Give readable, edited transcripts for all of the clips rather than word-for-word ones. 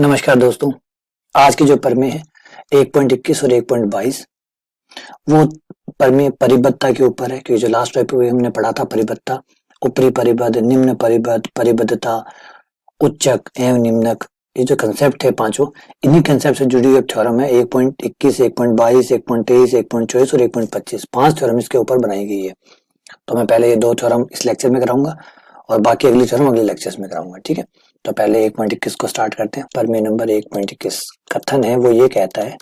नमस्कार दोस्तों। आज की जो प्रमेय है 1.21 और 1.22 वो प्रमेय परिबद्धता के ऊपर है, क्योंकि जो लास्ट टॉपिक में हमने पढ़ा था परिबद्धता, ऊपरी परिबद्ध, निम्न परिबद्ध, परिबद्धता, उच्चक एवं निम्नक, ये जो कंसेप्ट है पांचों, इन्हीं कंसेप्ट से जुड़ी एक थ्योरम है 1.21, 1.22, 1.23, 1.24 और 1.25। 5 थ्योरम इसके ऊपर बनाई गई है। तो मैं पहले ये 2 थ्योरम इस लेक्चर में कराऊंगा और बाकी अगली थ्योरम अगले लेक्चर्स में कराऊंगा, ठीक है। तो पहले 1.21 को स्टार्ट करते हैं। प्रमेय नंबर 1.21 कथन है, वो ये कहता है,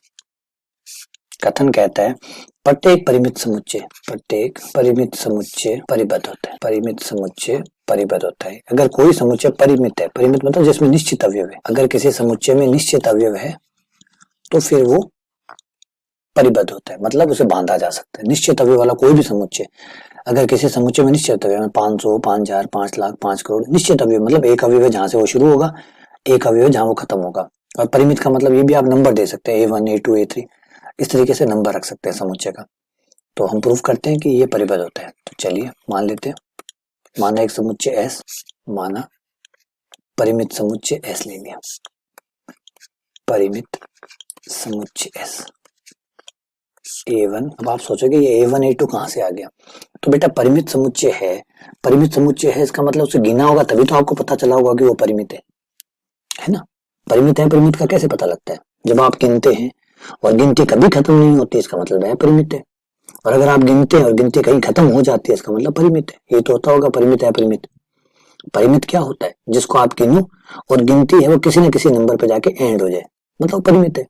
कथन कहता है प्रत्येक परिमित समुच्चय परिबद्ध होता है। परिमित समुच्चय परिबद्ध होता है। अगर कोई समुच्चय परिमित है, परिमित मतलब जिसमें निश्चित अवयव है, अगर किसी समुच्चय में निश्चित अवयव है तो फिर वो परिबद्ध होता है, मतलब उसे बांधा जा सकता है। निश्चित अवयव वाला कोई भी समुच्चय, अगर किसी समुच्चय में निश्चित अवयव 500, 5000, 5 लाख, 5 करोड़, निश्चित अवयव मतलब एक अवयव जहां से वो शुरू होगा, एक अवयव जहां वो खत्म होगा। और परिमित का मतलब ये भी आप नंबर दे सकते हैं, A1, A2, A3, इस तरीके से नंबर रख सकते हैं समुच्चय का। तो हम प्रूफ करते हैं कि ये परिबद्ध होता है। तो चलिए मान लेते हैं, माना एक समुच्चय S, माना परिमित समुच्चय S ले लिया, परिमित समुच्चय S A1। अब आप सोचोगे ये A1, A2 कहां से आ गया? तो बेटा परिमित समुच्चय है, परिमित समुच्चय है इसका मतलब उसे गिना होगा तभी तो आपको पता चला होगा कि वो परिमित है ना। परिमित है, परिमित का कैसे पता लगता है? जब आप गिनते हैं और गिनती कभी खत्म नहीं होती, इसका मतलब है परिमित है। और अगर आप गिनते हैं और गिनती कहीं खत्म हो जाती है, इसका मतलब परिमित है। ये तो होता होगा परिमित है परिमित। परिमित क्या होता है? जिसको आप गिनो और गिनती है वो किसी न किसी नंबर पे जाके एंड हो जाए, मतलब परिमित है।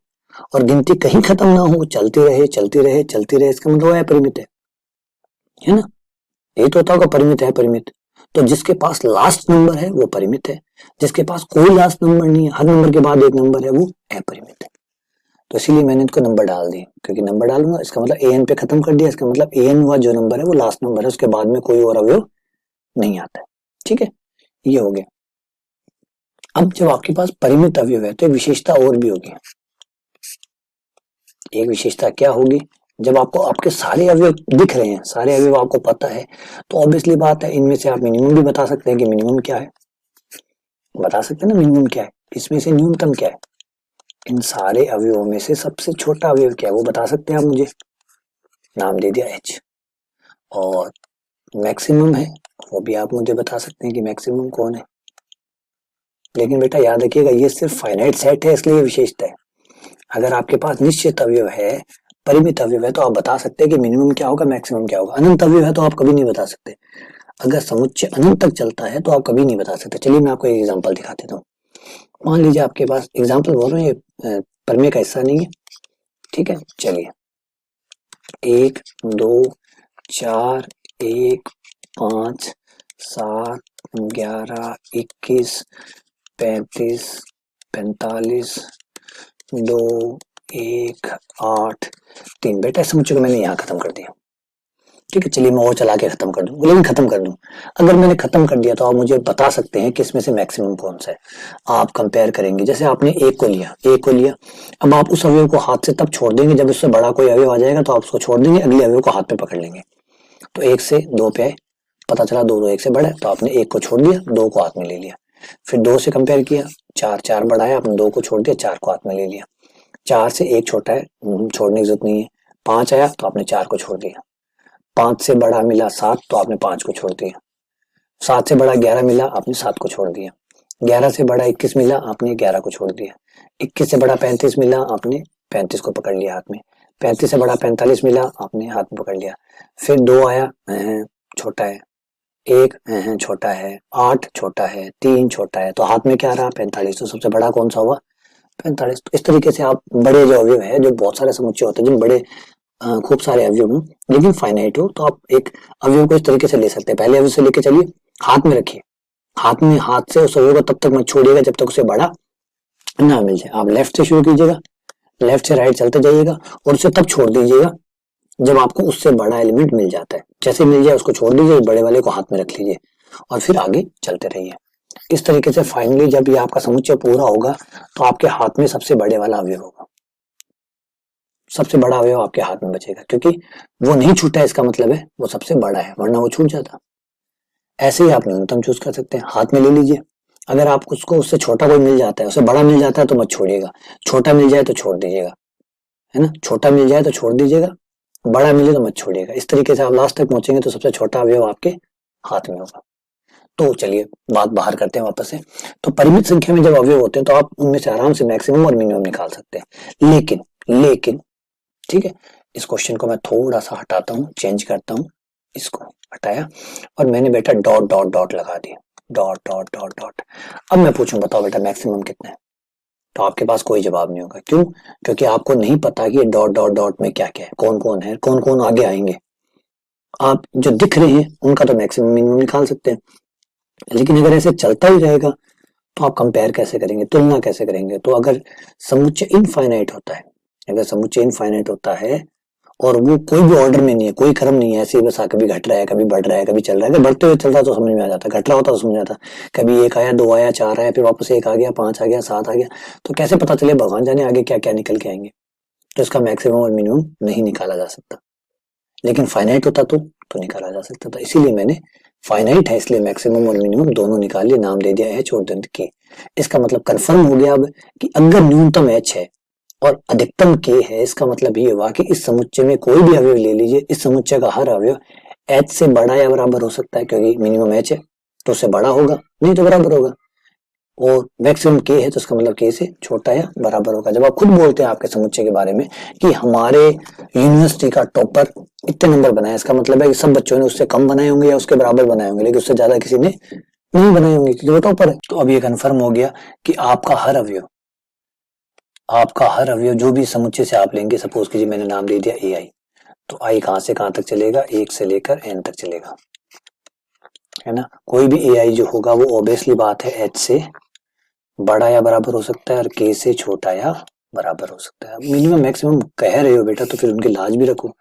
और गिनती कहीं खत्म ना हो, चलती रहे चलती रहे चलती रहे, इसका मतलब है परिमित है ना। ये तो होता होगा परिमित है परिमित। तो जिसके पास लास्ट नंबर है वो परिमित है, जिसके पास कोई लास्ट नंबर नहीं है, हर नंबर के बाद एक नंबर है, वो अपरिमित है। तो इसीलिए मैंने इसको नंबर डाल दिए, क्योंकि नंबर डालूंगा इसका मतलब an पे खत्म कर दिया, इसका मतलब an हुआ जो नंबर है वो लास्ट नंबर है, उसके बाद में कोई और अवयव नहीं आता है, ठीक है। ये हो गया। अब जब आपके पास परिमित अवयव है तो एक विशेषता और भी होगी। एक विशेषता क्या होगी? जब आपको आपके सारे अवयव दिख रहे हैं, सारे अवयव आपको पता है, तो ऑब्वियसली बात है इनमें से आप मिनिमम भी बता सकते हैं कि मिनिमम क्या है, बता सकते हैं ना मिनिमम क्या है, इसमें से न्यूनतम क्या है, इन सारे अवयवों में से सबसे छोटा अवयव क्या है वो बता सकते हैं आप मुझे, नाम दे दिया H। और मैक्सिमम है वो भी आप मुझे बता सकते हैं कि मैक्सिमम कौन है। लेकिन बेटा याद रखिएगा ये सिर्फ फाइनाइट सेट है, इसलिए विशेषता है। अगर आपके पास निश्चित अवयव है, परिमित अवयव है, तो आप बता सकते हैं कि मिनिमम क्या होगा, मैक्सिमम क्या होगा। अनंत अवयव है तो आप कभी नहीं बता सकते। अगर समुच्चय अनंत तक चलता है तो आप कभी नहीं बता सकते। चलिए मैं आपको एक एग्जांपल दिखा देता हूँ। मान लीजिए आपके पास, एग्जांपल बोल रहे हैं, ये प्रमेय का हिस्सा नहीं है, ठीक है। चलिए 1, 2, 4, 1, 5, 7, 11, 21, 35, 45, 2, 1, 8, 3। बेटा इस समुच्चय को मैंने यहाँ खत्म कर दिया, ठीक है। चलिए मैं और चला के खत्म कर दूं, लेकिन खत्म कर दूं। अगर मैंने खत्म कर दिया तो आप मुझे बता सकते हैं कि इसमें से मैक्सिमम कौन सा है। आप कंपेयर करेंगे, जैसे आपने एक को लिया, अब आप उस अवयव को हाथ से तब छोड़ देंगे जब उससे बड़ा कोई अवयव आ जाएगा, तो आप उसको छोड़ देंगे, अगले अवयव को हाथ पे पकड़ लेंगे। तो 1 से 2 पे आए, पता चला 2 1 से बड़ा है, तो आपने 1 को छोड़ दिया, 2 को हाथ में ले लिया। फिर 2 से कंपेयर किया, 4 बड़ा है, आपने 2 को छोड़ दिया, 4 को हाथ में ले लिया। 4 से 1 छोटा है, छोड़ने की जरूरत नहीं है। 5 आया तो आपने 4 को छोड़ दिया। 5 से बड़ा मिला 7 तो आपने 5 को छोड़ दिया। 7 से बड़ा 11 मिला, आपने 7 को छोड़ दिया। 11 से बड़ा 21 मिला, आपने 11 को छोड़ दिया। 21 से बड़ा 35 मिला, आपने 35 को पकड़ लिया हाथ में। 35 से बड़ा 45 मिला, आपने हाथ में पकड़ लिया। फिर 2 आया, छोटा है। 1 छोटा है। 8 छोटा है। 3 छोटा है, तो हाथ में क्या रहा, 45। तो सबसे बड़ा कौन सा हुआ, 45। तो इस तरीके से आप बड़े जो अवयव है, जो बहुत सारे समुच्चय होते हैं जिन बड़े खूब सारे अवयव हो लेकिन फाइनाइट हो, तो आप एक अवयव को इस तरीके से ले सकते हैं। पहले अवयव से लेके चलिए, हाथ में रखिए, हाथ से उस अवयव को तब तक मत छोड़िएगा जब तक उसे बड़ा ना मिल जाए। आप लेफ्ट से शुरू कीजिएगा, लेफ्ट से राइट चलते जाइएगा और उसे तब छोड़ दीजिएगा जब आपको उससे बड़ा एलिमेंट मिल जाता है। जैसे मिल जाए उसको छोड़ दीजिए, बड़े वाले को हाथ में रख लीजिए और फिर आगे चलते रहिए। इस तरीके से फाइनली जब ये आपका समुच्चय पूरा होगा तो आपके हाथ में सबसे बड़े वाला अवयव होगा, सबसे बड़ा अवयव आपके हाथ में बचेगा, क्योंकि वो नहीं छूटा है, इसका मतलब है वो सबसे बड़ा है, वरना वो छूट जाता। ऐसे ही आप न्यूनतम चूज कर सकते हैं। हाथ में ले लीजिए, अगर आपको उसको उससे छोटा कोई मिल जाता है, उससे बड़ा मिल जाता है तो मत छोड़िएगा, छोटा मिल जाए तो छोड़ दीजिएगा, है ना, छोटा मिल जाए तो छोड़ दीजिएगा, बड़ा मिले तो मत छोड़िएगा। इस तरीके से आप लास्ट तक पहुंचेंगे तो सबसे छोटा अवयव आपके हाथ में होगा। तो चलिए बात बाहर करते हैं वापस से। तो परिमित संख्या में जब अवयव होते हैं तो आप उनमें से आराम से मैक्सिमम और मिनिमम निकाल सकते हैं। लेकिन ठीक है, इस क्वेश्चन को मैं थोड़ा सा हटाता हूँ, चेंज करता हूँ, इसको हटाया और मैंने बेटा डॉट डॉट डॉट लगा दिया, डॉट डॉट डॉट डॉट। अब मैं पूछूं बताओ बेटा मैक्सिमम कितना है, तो आपके पास कोई जवाब नहीं होगा। क्यों? क्योंकि आपको नहीं पता कि ये डॉट डॉट डॉट में क्या क्या है, कौन कौन है, कौन कौन आगे आएंगे। आप जो दिख रहे हैं उनका तो मैक्सिमम मिनिमम निकाल सकते हैं, लेकिन अगर ऐसे चलता ही रहेगा तो आप कंपेयर कैसे करेंगे, तुलना कैसे करेंगे। तो अगर समुच्चय इनफाइनाइट होता है, अगर समुच्चय इनफाइनाइट होता है और वो कोई भी ऑर्डर में नहीं है, कोई क्रम नहीं है, ऐसे ही बस कभी घट रहा है, कभी बढ़ रहा है, कभी चल रहा है, अगर बढ़ते हुए चल रहा है तो समझ में आ जाता है, घट रहा होता तो समझ में आता, कभी एक आया, दो आया, चार आया, फिर वापस एक आ गया, पांच आ गया, सात आ गया, तो कैसे पता चले, भगवान जाने आगे क्या क्या निकल के आएंगे। तो इसका मैक्सिमम और मिनिमम नहीं निकाला जा सकता, लेकिन फाइनाइट होता तो निकाला जा सकता था। इसीलिए मैंने फाइनाइट है इसलिए मैक्सिमम और मिनिमम दोनों निकाल लिए, नाम दे दिया एच और दंत के। इसका मतलब कंफर्म हो गया अब कि अगर न्यूनतम एच है और अधिकतम के है, इसका मतलब ये हुआ कि इस समुच्चय में कोई भी अवयव ले लीजिए, इस समुच्चय का हर अवयव एच से बड़ा या बराबर हो सकता है, क्योंकि मिनिमम एच है तो उससे बड़ा होगा, नहीं तो बराबर होगा, और मैक्सिमम के है तो उसका मतलब के से छोटा या बराबर होगा। जब आप खुद बोलते हैं आपके समुच्चय के बारे में कि हमारे यूनिवर्सिटी का टॉपर इतने नंबर बनाए, इसका मतलब है कि सब बच्चों ने उससे कम बनाए होंगे या उसके बराबर बनाए होंगे, लेकिन उससे ज्यादा किसी ने नहीं बनाए होंगे क्योंकि वो टॉपर है। तो अब ये कंफर्म हो गया कि आपका हर अवयव जो भी समुच्चय से आप लेंगे, सपोज कीजिए मैंने नाम दे दिया ए आई, तो आई कहां से कहां तक चलेगा, एक से लेकर एन तक चलेगा, है ना। कोई भी ए आई जो होगा वो ऑब्वियसली बात है एच से बड़ा या बराबर हो सकता है और के से छोटा या बराबर हो सकता है। मिनिमम मैक्सिमम कह रहे हो बेटा तो फिर उनकी लाज भी रखो।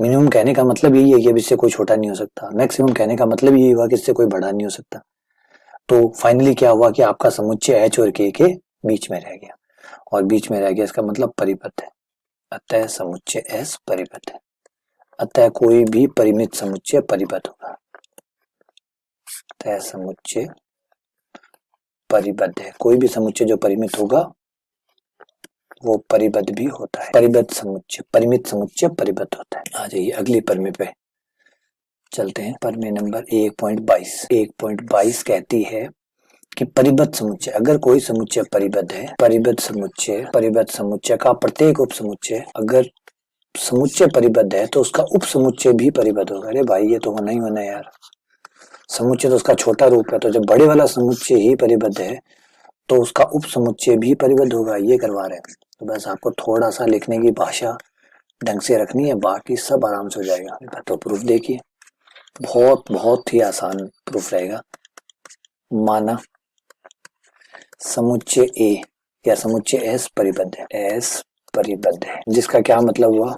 मिनिमम कहने का मतलब यही है कि अब इससे कोई छोटा नहीं हो सकता, मैक्सिमम कहने का मतलब यही हुआ कि इससे कोई बड़ा नहीं हो सकता। तो फाइनली क्या हुआ कि आपका समुच्चय एच और के बीच में रह गया, और बीच में रह गया इसका मतलब परिपथ है, अतः समुच्चय एस परिपथ है, अतः कोई भी परिमित समुच्चय परिपथ होगा, अतः समुच्चय परिबद्ध है। कोई भी समुच्चय जो परिमित होगा वो परिबद्ध भी होता है, परिबद्ध समुच्चय, परिमित समुच्चय परिबद्ध होता है। आ जाइए अगली परमे पे चलते हैं, परमे नंबर 1.22 कहती है कि परिबद्ध समुच्चय, अगर कोई समुच्चय परिबद्ध है, परिबद्ध समुच्चय का प्रत्येक उप समुच्चय, अगर समुच्चय परिबद्ध है तो उसका उप समुच्चय भी परिबद्ध होगा। अरे भाई ये तो होना ही होना है यार, समुच्चय तो उसका छोटा रूप है, तो जब बड़े वाला समुच्चय ही परिबद्ध है तो उसका उप समुच्चय भी परिबद्ध होगा, ये करवा रहे हैं। तो बस आपको थोड़ा सा लिखने की भाषा ढंग से रखनी है, बाकी सब आराम से हो जाएगा। तो प्रूफ देखिए, बहुत बहुत ही आसान प्रूफ रहेगा। माना समुच्चय ए या समुच्चय एस परिबद्ध है, एस परिबद्ध है, जिसका क्या मतलब हुआ,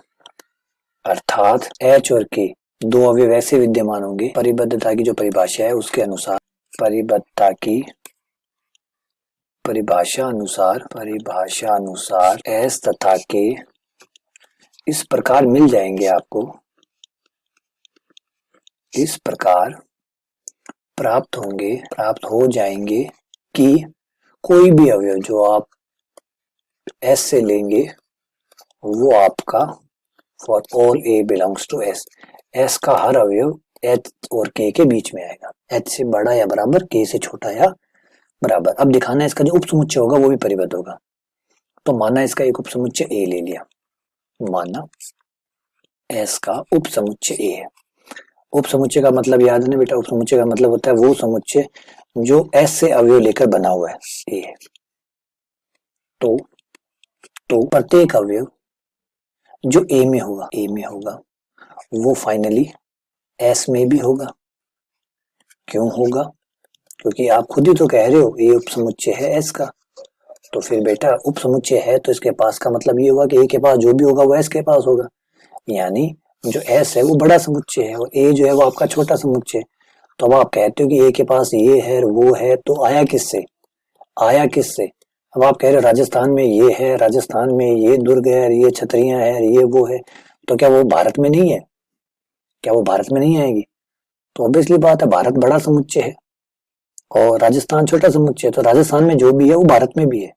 अर्थात एच और के दो अवयव ऐसे विद्यमान होंगे, परिबद्धता की जो परिभाषा है उसके अनुसार, परिबद्धता की परिभाषा अनुसार एस तथा के इस प्रकार मिल जाएंगे आपको, इस प्रकार प्राप्त हो जाएंगे कि कोई भी अवयव जो आप एस से लेंगे वो आपका for all a belongs to S, S का हर अवयव एच और के बीच में आएगा, एच से बड़ा या बराबर, के से छोटा या बराबर। अब दिखाना है इसका जो उप समुच्चय होगा वो भी परिबद्ध होगा। तो माना इसका एक उप समुच्चय ए ले लिया, माना एस का उप समुच्चय ए है। उप समुच्चय का मतलब याद है ना बेटा, उप समुच्चय का मतलब होता है वो समुच्चय जो एस से अवयव लेकर बना हुआ है, ए है। तो प्रत्येक अवयव जो ए में होगा वो फाइनली एस में भी होगा। क्यों होगा? क्योंकि आप खुद ही तो कह रहे हो ए उप समुच्चय है एस का, तो फिर बेटा उप समुच्चय है तो इसके पास का मतलब ये हुआ कि ए के पास जो भी होगा वो एस के पास होगा, यानी जो एस है वो बड़ा समुच्चय है और ए जो है वो आपका छोटा समुच्चय। तो अब आप कहते हो कि ए के पास ये है वो है, तो आया किससे? अब आप कह रहे हो राजस्थान में ये है, राजस्थान में ये दुर्ग है, ये छतरियां है, ये वो है, तो क्या वो भारत में नहीं है? क्या वो भारत में नहीं आएगी? तो ऑब्वियसली बात है भारत बड़ा समुच्चय है, और राजस्थान छोटा समुच्चय है, तो राजस्थान में जो भी है वो भारत में भी है।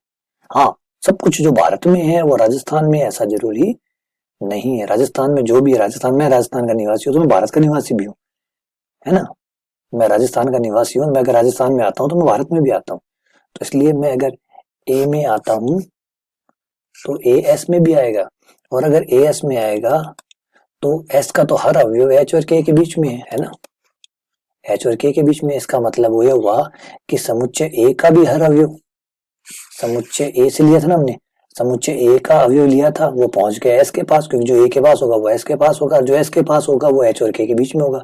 हाँ, सब कुछ जो भारत में है वो राजस्थान में ऐसा जरूरी नहीं है। राजस्थान में जो भी है, राजस्थान में राजस्थान का निवासी हूँ तो मैं भारत का निवासी भी हूँ, है ना। मैं राजस्थान का निवासी हूँ, मैं अगर राजस्थान में आता हूँ तो मैं भारत में भी आता हूँ। तो इसलिए मैं अगर ए में आता हूँ तो ए एस में भी आएगा, और अगर ए एस में आएगा तो एस का तो हर अवयव एच और के बीच में है ना। एच और के बीच में, इसका मतलब ये हुआ कि समुच्चय ए का भी हर अवयव, समुच्चय ए से लिया था ना हमने, समुच्चय ए का अवयव लिया था, वो पहुंच गया एस के पास, क्योंकि जो ए के पास होगा वो एस के पास होगा, जो एस के पास होगा वो एच और के बीच में होगा।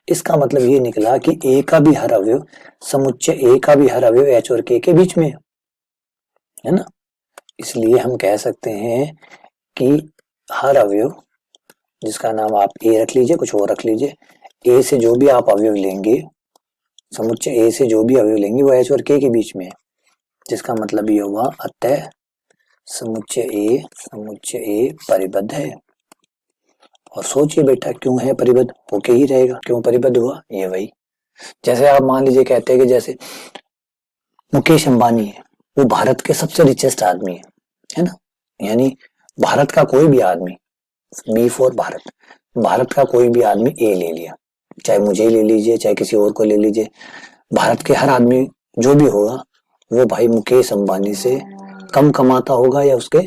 इसका मतलब ये निकला कि ए का भी हर अवयव, समुच्चय ए का भी हर अवयव एच और के बीच में है ना। इसलिए हम कह सकते हैं कि हर अवयव, जिसका नाम आप ए रख लीजिए, कुछ और रख लीजिए, ए से जो भी आप अवयव लेंगे, समुच्चय ए से जो भी अवयव लेंगे वो एच और के बीच में है। जिसका मतलब ये हुआ अतः समुच्चय ए परिबद्ध है। और सोचिए बेटा क्यों है परिबद्ध, होके ही रहेगा। क्यों परिबद्ध हुआ, ये वही, जैसे आप मान लीजिए कहते हैं कि जैसे मुकेश अंबानी है, वो भारत के सबसे रिचेस्ट आदमी है ना। यानी भारत का कोई भी आदमी, बी फॉर भारत, भारत का कोई भी आदमी ए ले लिया, चाहे मुझे ले लीजिए चाहे किसी और को ले लीजिए, भारत के हर आदमी जो भी होगा वो भाई मुकेश अंबानी से कम कमाता होगा या उसके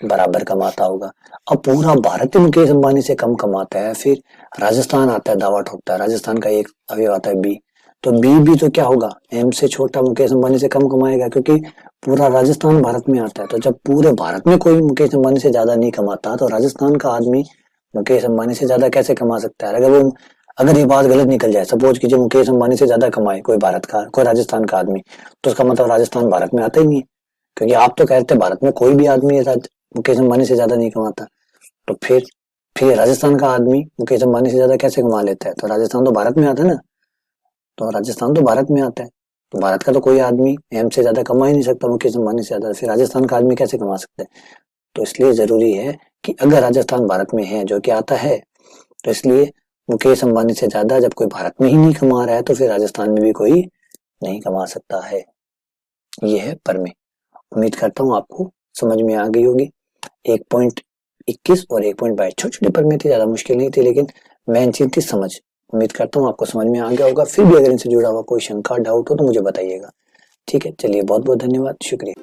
बराबर कमाता होगा। अब पूरा भारत ही मुकेश अंबानी से कम कमाता है, फिर राजस्थान आता है, दावा ठोकता है, राजस्थान का एक अवयव आता है बी, तो बी भी तो क्या होगा, एम से छोटा, मुकेश अंबानी से कम कमाएगा, क्योंकि पूरा राजस्थान भारत में आता है। तो जब पूरे भारत में कोई मुकेश अंबानी से ज्यादा नहीं कमाता तो राजस्थान का आदमी मुकेश अंबानी से ज्यादा कैसे कमा सकता है। अगर ये बात गलत निकल जाए, सपोज कीजिए मुकेश अंबानी से ज्यादा कमाए कोई राजस्थान का आदमी, तो उसका मतलब राजस्थान भारत में आता ही नहीं है, क्योंकि आप तो कहते हैं भारत में कोई भी आदमी मुकेश अंबानी से ज्यादा नहीं कमाता। तो फिर राजस्थान का आदमी मुकेश अंबानी से ज्यादा कैसे कमा लेता है, तो राजस्थान तो भारत में आता है ना, तो राजस्थान तो भारत में आता है, तो भारत का तो कोई आदमी एम से ज्यादा कमा ही नहीं सकता मुकेश अंबानी से ज्यादा, फिर राजस्थान का आदमी कैसे कमा सकता है। तो इसलिए जरूरी है कि अगर राजस्थान भारत में है, जो कि आता है, तो इसलिए मुकेश अंबानी से ज्यादा जब कोई भारत में ही नहीं कमा रहा है तो फिर राजस्थान में भी कोई नहीं कमा सकता है। ये है परमे। उम्मीद करता हूँ आपको समझ में आ गई होगी। 1.21 और 1.22 छोटे छोटे परमे थी, ज्यादा मुश्किल नहीं थी, लेकिन मेन चीज थी समझ। उम्मीद करता हूँ आपको समझ में आ गया होगा। फिर भी अगर इनसे जुड़ा हुआ कोई शंका डाउट हो तो मुझे बताइएगा। ठीक है, चलिए बहुत बहुत धन्यवाद, शुक्रिया।